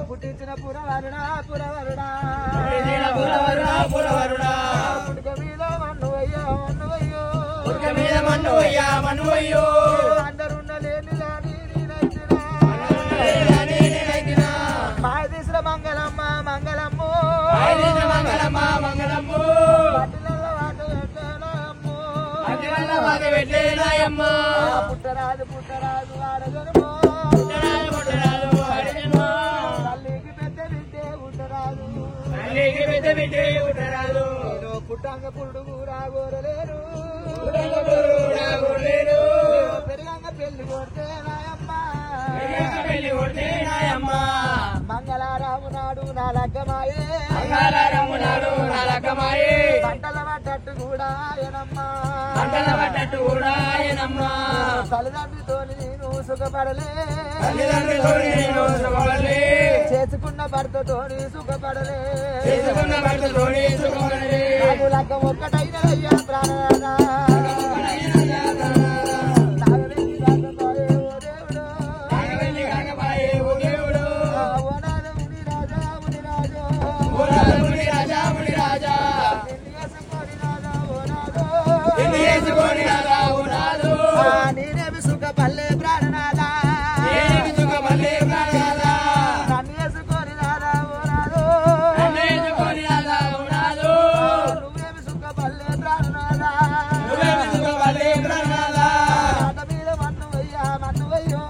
పుట్టించిన పురవరుడా పురవరుడా పురవరుడా పుట్టుక మీద మన్నువయ్యో మన్నువయ్యో పుట్టుక మీద మన్నువయ్యా మన్నువయ్యో అందరున్న లేని మాయదీశ్వర మంగళమ్మ మంగళమ్ము మంగళమ్మ మంగళమ్ము పట్టిల వాత పెట్టేనాయమ్మ పుట్టరాజు పుట్టరాజు ఆడగనుమో తల్లికి పెద్ద బిడ్డే పుట్టరాజు పుట్టంగ పురుడు రాగోరలేరు పెరిగంగ పెళ్లి కొడితే నాయమ్మ మంగళారాము నాడు నా లగ్గమాయే పంటల పడ్డట్టు కూడా ఆయనమ్మా తల్లిదండ్రితో నేను సుఖపడలే చేసుకున్న భర్తతోని సుఖపడలే నాకు లగ్గం ఒక్కటైన అయ్యా ప్రాణనాథా నేనేమి సుఖపల్లె ప్రాణనాథా నన్ను వేసుకొని రాదా ఓనాదు నువ్వేమి సుఖపల్లె ప్రాణనాథా ఆట మీద మన్నువయ్యా మన్నువయ్యో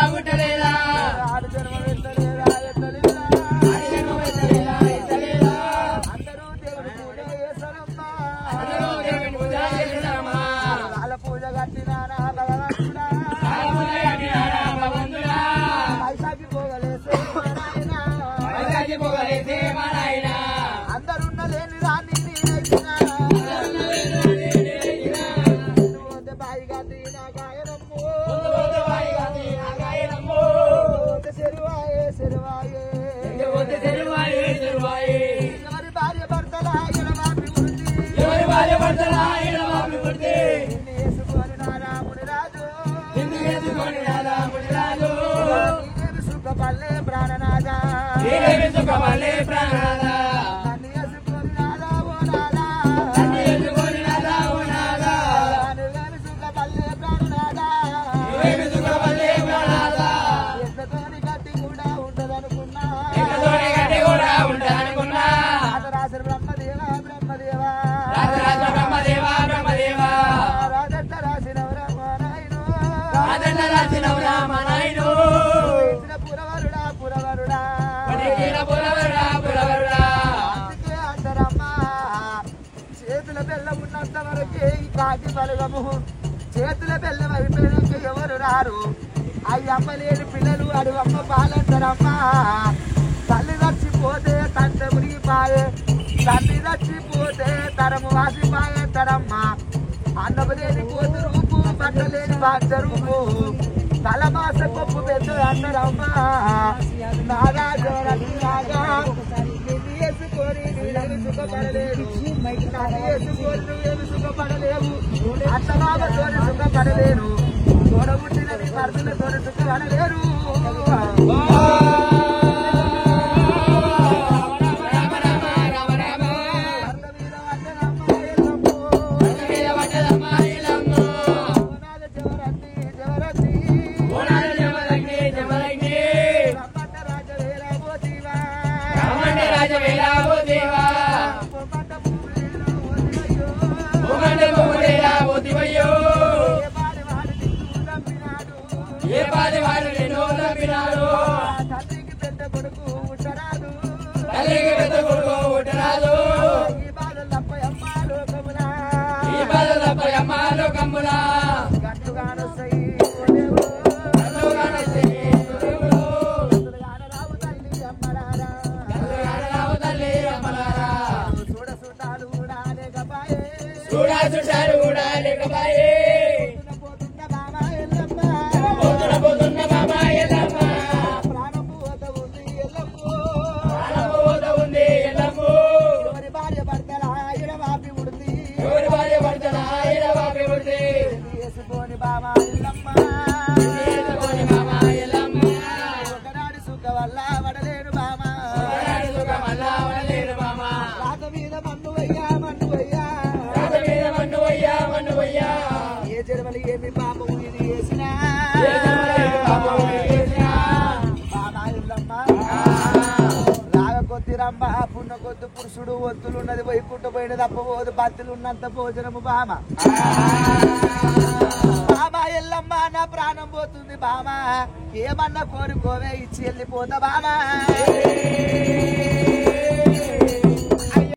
పుట్టలేదా ఆడు జన్మ ఎత్తలేదా అందరూ దేవుడి పూజ చేస్తారమ్మా వాళ్ళ పూజ కట్టినానా భగవంతుడా పైసాకి పోగలేసే మా నాయన అందరున్న లేని రాని బాయి గాంధీ నా గాయనమ్ము సెరువాయే ఎవరి భార్య భర్తల ఎడమాపి వృద్ధి నిన్ను వేసుకొని నా రాముడి రాజు నీవేమి సుఖపల్లె ప్రాణనాథా నన్ను వేసుకొని నాదా ఓ నాదా నువ్వేమి సుఖపల్లె ప్రాణనాథా ఎట్లతోని గట్టి కూడా ఉంటదనుకున్నా అత రాసిన బ్రహ్మదేవా రాజట్ట రాసినవరా మా నాయనో ఇచ్చిన పురవరుడా అందుకే అంటారమ్మా చేతుల బెల్లం ఉన్నంత వరకే ఈ కాకి బలగము చేతుల బెల్లం అయిపోయినాక ఎవరు రారు అయ్యమ్మ లేని పిల్లలు అడుగమ్మ పాలంటారమ్మా తల్లి చచ్చిపోతే తండ్రి మునిగిపాయే తల్లి చచ్చిపోతే తరము వాసిపాయంటారమ్మా అన్నము లేని కోతు రూపు బట్టలేని బాధ్య రూపు తలమాస కొప్పు పెద్ద అంటారమ్మా నాగా వేసుకొని నీళ్ళని సుఖపడలేదు వేసుకొని నువ్వేమి సుఖపడలేవు అత్త బాబతోని సుఖపడలేను తోడబుట్టిన నీ భర్తలతోని సుఖపడలేరు ఏ పాది వాడు నిన్ను నమ్మినాడు తల్లికి పెద్ద కొడుకు ఉట్టరాదు తల్లికి పెద్ద కొడుకు ఉట్టరాదు ఈ బాధలు తప్ప అమ్మ లోకములా ఈ బాధలు తప్ప అమ్మ లోకములా గట్టుగానొస్తాయి చూడా చూశారు కూడా లేకపాయే పోతున్న బాబా ఎల్లమ్మ ప్రాణం పోత ఉంది ఎల్లమ్మ ఎవరి భార్య భర్తల ఇడవాపి ఉడిది ఎవరి భార్య భర్తల ఇడవాపి ఉడిది వేసుకొని బాబా ఎల్లమ్మ ఒకనాడు సుఖ వల్ల వడలేను బామా రాత మీద మన్ను వయ్యా ఏ జన్మలు ఏమి పాపం ఇది చేసినా బామా ఎల్లమ్మ రాగ కొద్ది రంభ పున్న కొద్ది పురుషుడు ఒత్తులున్నది వైకుంఠ పోయిన తప్పబోదు భక్తులున్నంత భోజనము బామ బామా ఎల్లమ్మ నా ప్రాణం పోతుంది బామా ఏమన్నా కోరుకోవే ఇచ్చి వెళ్ళిపోతా బామా